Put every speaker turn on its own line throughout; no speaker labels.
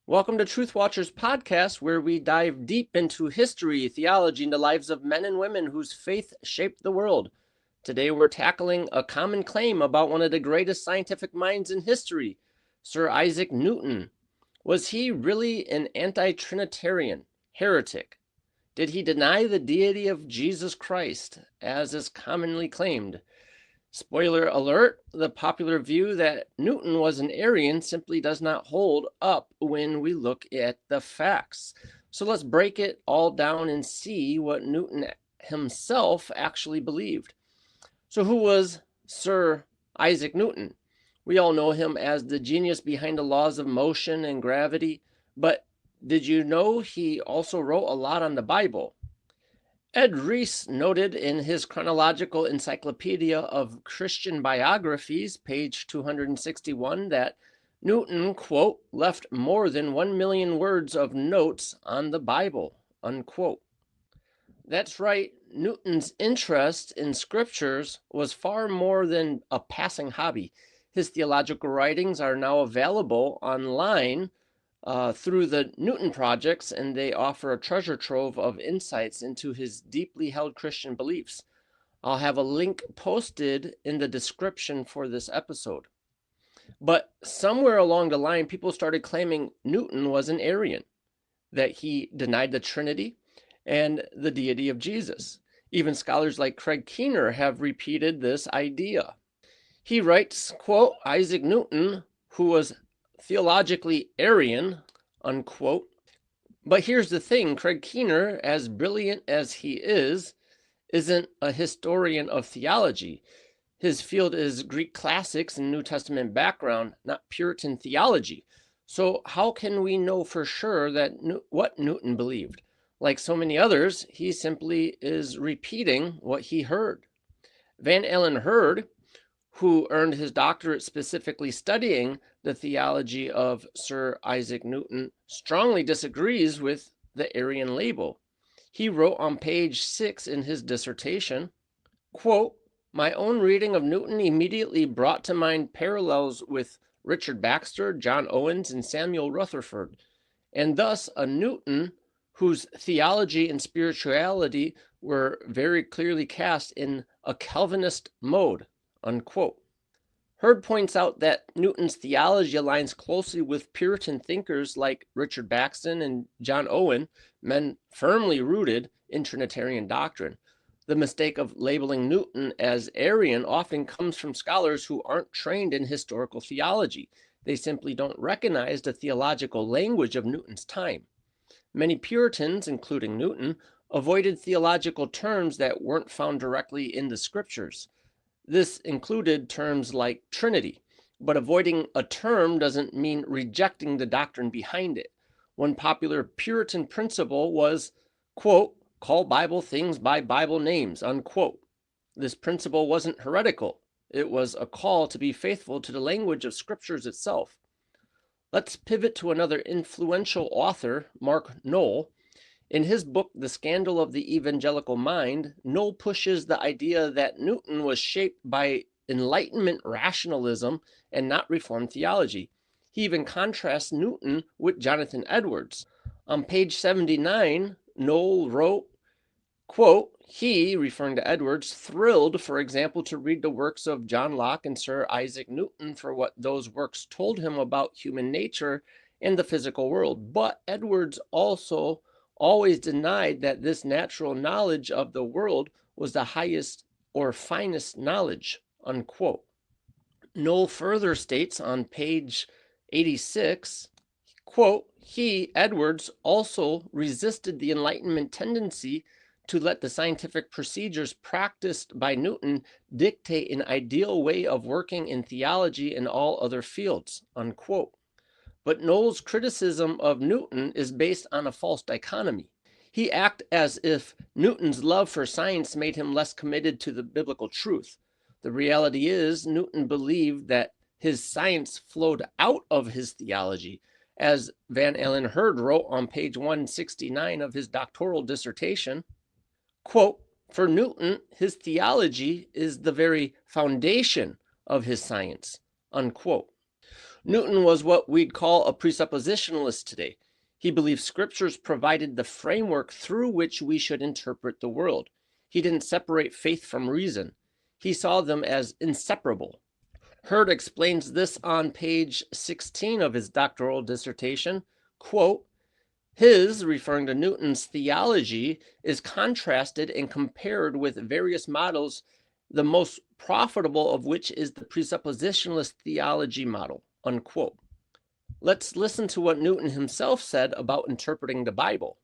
Welcome to Truthwatchers podcast, where we dive deep into history, theology, and the lives of men and women whose faith shaped the world. Today we're tackling a common claim about one of the greatest scientific minds in history, Sir Isaac Newton. Was he really an anti-Trinitarian, heretic? Did he deny the deity of Jesus Christ, as is commonly claimed? Spoiler alert, the popular view that Newton was an Arian simply does not hold up when we look at the facts. So let's break it all down and see what Newton himself actually believed. So who was Sir Isaac Newton? We all know him as the genius behind the laws of motion and gravity, but did you know he also wrote a lot on the Bible? Ed Reese noted in his Chronological Encyclopedia of Christian Biographies, page 261, that Newton, quote, left more than 1 million words of notes on the Bible, unquote. That's right, Newton's interest in scriptures was far more than a passing hobby. His theological writings are now available online through the Newton Projects, and they offer a treasure trove of insights into his deeply held Christian beliefs. I'll have a link posted in the description for this episode. But somewhere along the line, people started claiming Newton was an Arian, that he denied the Trinity and the deity of Jesus. Even scholars like Craig Keener have repeated this idea. He writes, quote, Isaac Newton, who was theologically Arian, unquote. But here's the thing, Craig Keener, as brilliant as he isn't a historian of theology. His field is Greek classics and New Testament background, not Puritan theology. So how can we know for sure that what Newton believed? Like so many others, he simply is repeating what he heard. Van Allen Hurd, who earned his doctorate specifically studying the theology of Sir Isaac Newton, strongly disagrees with the Arian label. He wrote on page 6 in his dissertation, quote, my own reading of Newton immediately brought to mind parallels with Richard Baxter, John Owens, and Samuel Rutherford, and thus a Newton whose theology and spirituality were very clearly cast in a Calvinist mode, unquote. Hurd points out that Newton's theology aligns closely with Puritan thinkers like Richard Baxter and John Owen, men firmly rooted in Trinitarian doctrine. The mistake of labeling Newton as Arian often comes from scholars who aren't trained in historical theology. They simply don't recognize the theological language of Newton's time. Many Puritans, including Newton, avoided theological terms that weren't found directly in the scriptures. This included terms like Trinity, but avoiding a term doesn't mean rejecting the doctrine behind it. One popular Puritan principle was, quote, call Bible things by Bible names, unquote. This principle wasn't heretical. It was a call to be faithful to the language of scriptures itself. Let's pivot to another influential author, Mark Noll. In his book, The Scandal of the Evangelical Mind, Noll pushes the idea that Newton was shaped by Enlightenment rationalism and not Reformed theology. He even contrasts Newton with Jonathan Edwards. On page 79, Noll wrote, quote, he, referring to Edwards, thrilled, for example, to read the works of John Locke and Sir Isaac Newton for what those works told him about human nature and the physical world. But Edwards also always denied that this natural knowledge of the world was the highest or finest knowledge, unquote. Noll further states on page 86, quote, he, Edwards, also resisted the Enlightenment tendency to let the scientific procedures practiced by Newton dictate an ideal way of working in theology and all other fields, unquote. But Noll's criticism of Newton is based on a false dichotomy. He acts as if Newton's love for science made him less committed to the biblical truth. The reality is, Newton believed that his science flowed out of his theology. As Van Allen Hurd wrote on page 169 of his doctoral dissertation, quote, for Newton, his theology is the very foundation of his science, unquote. Newton was what we'd call a presuppositionalist today. He believed scriptures provided the framework through which we should interpret the world. He didn't separate faith from reason. He saw them as inseparable. Herbert explains this on page 16 of his doctoral dissertation. Quote, his, referring to Newton's theology, is contrasted and compared with various models, the most profitable of which is the presuppositionalist theology model, unquote. Let's listen to what Newton himself said about interpreting the Bible.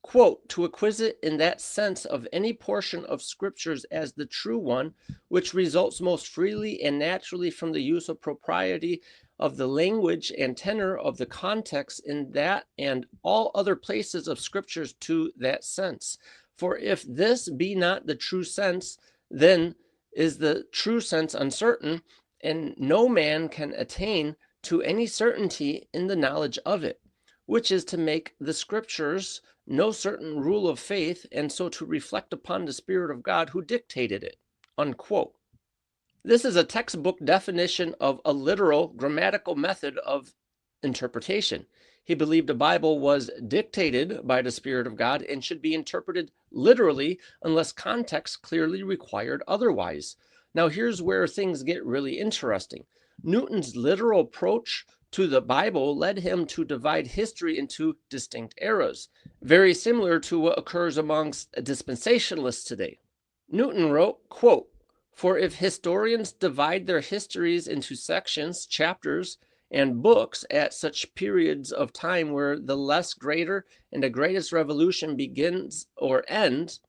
Quote, to acquisite in that sense of any portion of scriptures as the true one, which results most freely and naturally from the use of propriety of the language and tenor of the context in that and all other places of scriptures to that sense. For if this be not the true sense, then is the true sense uncertain, and no man can attain to any certainty in the knowledge of it, which is to make the scriptures no certain rule of faith, and so to reflect upon the Spirit of God who dictated it, unquote. This is a textbook definition of a literal grammatical method of interpretation. He believed the Bible was dictated by the Spirit of God and should be interpreted literally unless context clearly required otherwise. Now here's where things get really interesting. Newton's literal approach to the Bible led him to divide history into distinct eras, very similar to what occurs amongst dispensationalists today. Newton wrote, quote, for if historians divide their histories into sections, chapters, and books at such periods of time where the less greater and the greatest revolution begins or ends,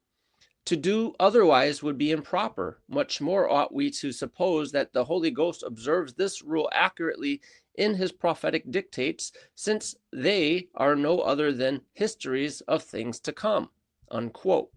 to do otherwise would be improper. Much more ought we to suppose that the Holy Ghost observes this rule accurately in his prophetic dictates, since they are no other than histories of things to come, unquote.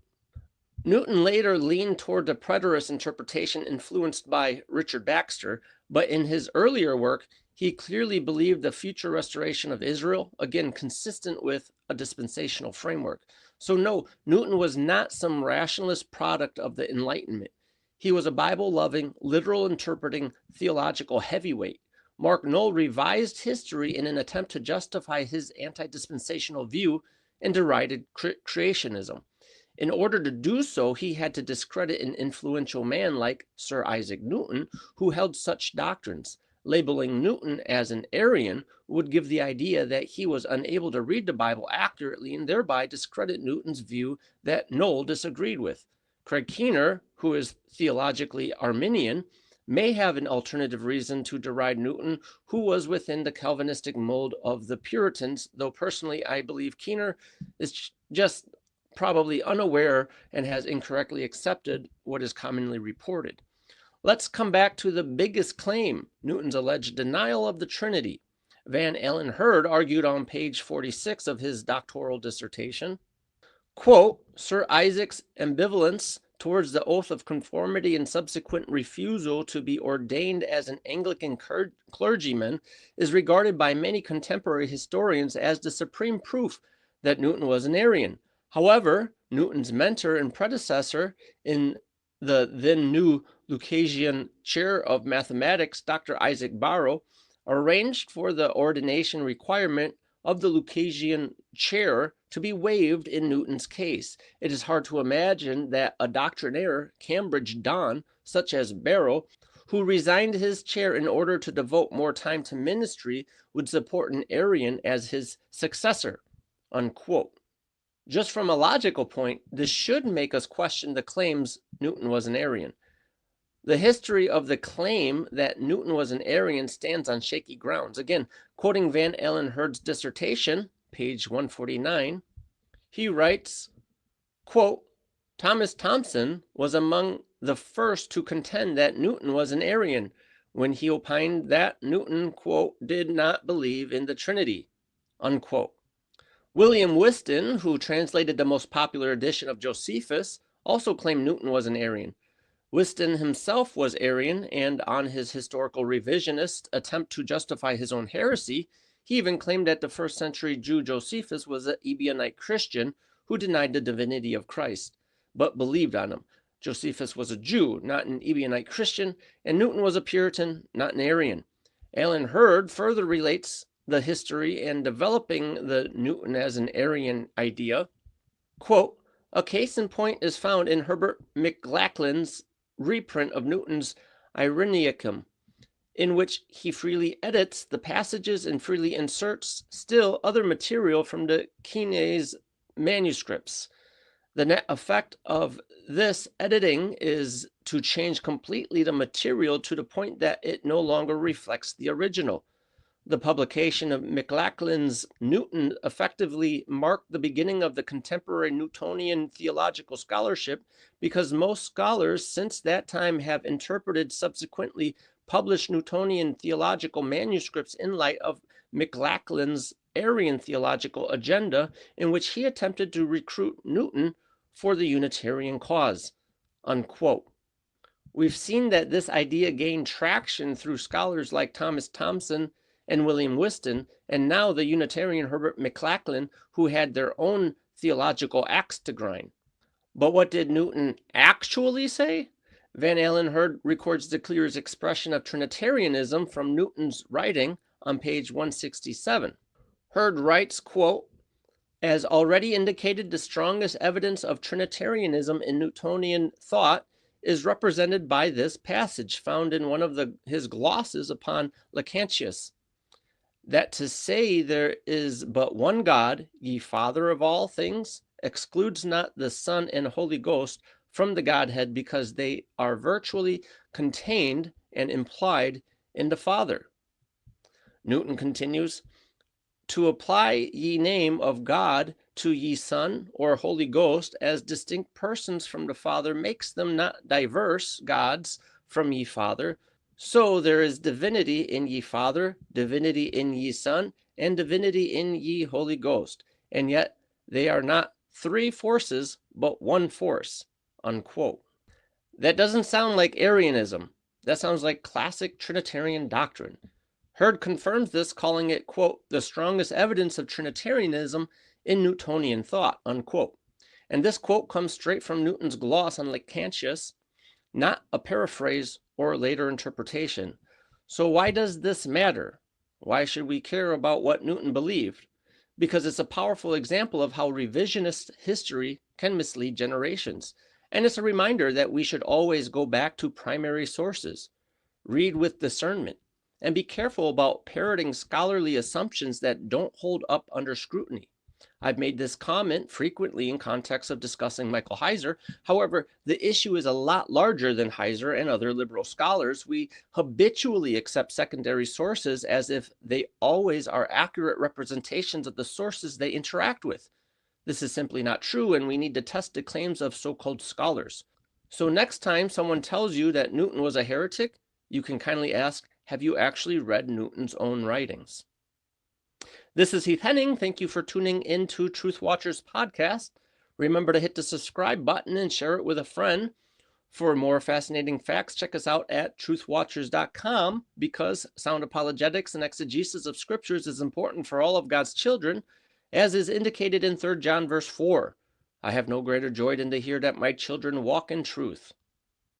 Newton later leaned toward the preterist interpretation influenced by Richard Baxter, but in his earlier work, he clearly believed the future restoration of Israel, again consistent with a dispensational framework. So no, Newton was not some rationalist product of the Enlightenment. He was a Bible-loving, literal interpreting theological heavyweight. Mark Noll revised history in an attempt to justify his anti-dispensational view and derided creationism. In order to do so, he had to discredit an influential man like Sir Isaac Newton, who held such doctrines. Labeling Newton as an Arian would give the idea that he was unable to read the Bible accurately and thereby discredit Newton's view that Noll disagreed with. Craig Keener, who is theologically Arminian, may have an alternative reason to deride Newton, who was within the Calvinistic mold of the Puritans, though personally I believe Keener is just probably unaware and has incorrectly accepted what is commonly reported. Let's come back to the biggest claim, Newton's alleged denial of the Trinity. Van Allen Hurd argued on page 46 of his doctoral dissertation, quote, Sir Isaac's ambivalence towards the oath of conformity and subsequent refusal to be ordained as an Anglican clergyman is regarded by many contemporary historians as the supreme proof that Newton was an Arian. However, Newton's mentor and predecessor in the then new Lucasian chair of mathematics, Dr. Isaac Barrow, arranged for the ordination requirement of the Lucasian chair to be waived in Newton's case. It is hard to imagine that a doctrinaire, Cambridge Don, such as Barrow, who resigned his chair in order to devote more time to ministry, would support an Arian as his successor, unquote. Just from a logical point, this should make us question the claims Newton was an Arian. The history of the claim that Newton was an Arian stands on shaky grounds. Again, quoting Van Allen Hurd's dissertation, page 149, he writes, quote, Thomas Thomson was among the first to contend that Newton was an Arian when he opined that Newton, quote, did not believe in the Trinity, unquote. William Whiston, who translated the most popular edition of Josephus, also claimed Newton was an Arian. Whiston himself was Arian, and on his historical revisionist attempt to justify his own heresy, he even claimed that the first century Jew Josephus was an Ebionite Christian who denied the divinity of Christ, but believed on him. Josephus was a Jew, not an Ebionite Christian, and Newton was a Puritan, not an Arian. Alan Hurd further relates the history and developing the Newton as an Arian idea. Quote, a case in point is found in Herbert McLachlan's reprint of Newton's Arianicum, in which he freely edits the passages and freely inserts still other material from the Keene's manuscripts. The net effect of this editing is to change completely the material to the point that it no longer reflects the original. The publication of McLachlan's Newton effectively marked the beginning of the contemporary Newtonian theological scholarship, because most scholars since that time have interpreted subsequently published Newtonian theological manuscripts in light of McLachlan's Arian theological agenda, in which he attempted to recruit Newton for the Unitarian cause. Unquote. We've seen that this idea gained traction through scholars like Thomas Thomson and William Whiston, and now the Unitarian Herbert McLachlan, who had their own theological axe to grind. But what did Newton actually say? Van Allen Hurd records the clearest expression of Trinitarianism from Newton's writing on page 167. Hurd writes, quote, as already indicated, the strongest evidence of Trinitarianism in Newtonian thought is represented by this passage found in one of his glosses upon Lactantius, that to say there is but one God, ye Father of all things, excludes not the Son and Holy Ghost from the Godhead, because they are virtually contained and implied in the Father. Newton continues, to apply ye name of God to ye Son or Holy Ghost as distinct persons from the Father makes them not diverse gods from ye Father. So there is divinity in ye Father, divinity in ye Son, and divinity in ye Holy Ghost, and yet they are not three forces, but one force. Unquote. That doesn't sound like Arianism. That sounds like classic Trinitarian doctrine. Hurd confirms this, calling it, quote, the strongest evidence of Trinitarianism in Newtonian thought, unquote. And this quote comes straight from Newton's gloss on Lactantius, not a paraphrase or later interpretation. So why does this matter? Why should we care about what Newton believed? Because it's a powerful example of how revisionist history can mislead generations. And it's a reminder that we should always go back to primary sources, read with discernment, and be careful about parroting scholarly assumptions that don't hold up under scrutiny. I've made this comment frequently in context of discussing Michael Heiser. However, the issue is a lot larger than Heiser and other liberal scholars. We habitually accept secondary sources as if they always are accurate representations of the sources they interact with. This is simply not true, and we need to test the claims of so-called scholars. So next time someone tells you that Newton was a heretic, you can kindly ask, have you actually read Newton's own writings? This is Heath Henning. Thank you for tuning in to Truthwatchers podcast. Remember to hit the subscribe button and share it with a friend. For more fascinating facts, check us out at truthwatchers.com, because sound apologetics and exegesis of scriptures is important for all of God's children, as is indicated in 3 John verse 4. I have no greater joy than to hear that my children walk in truth.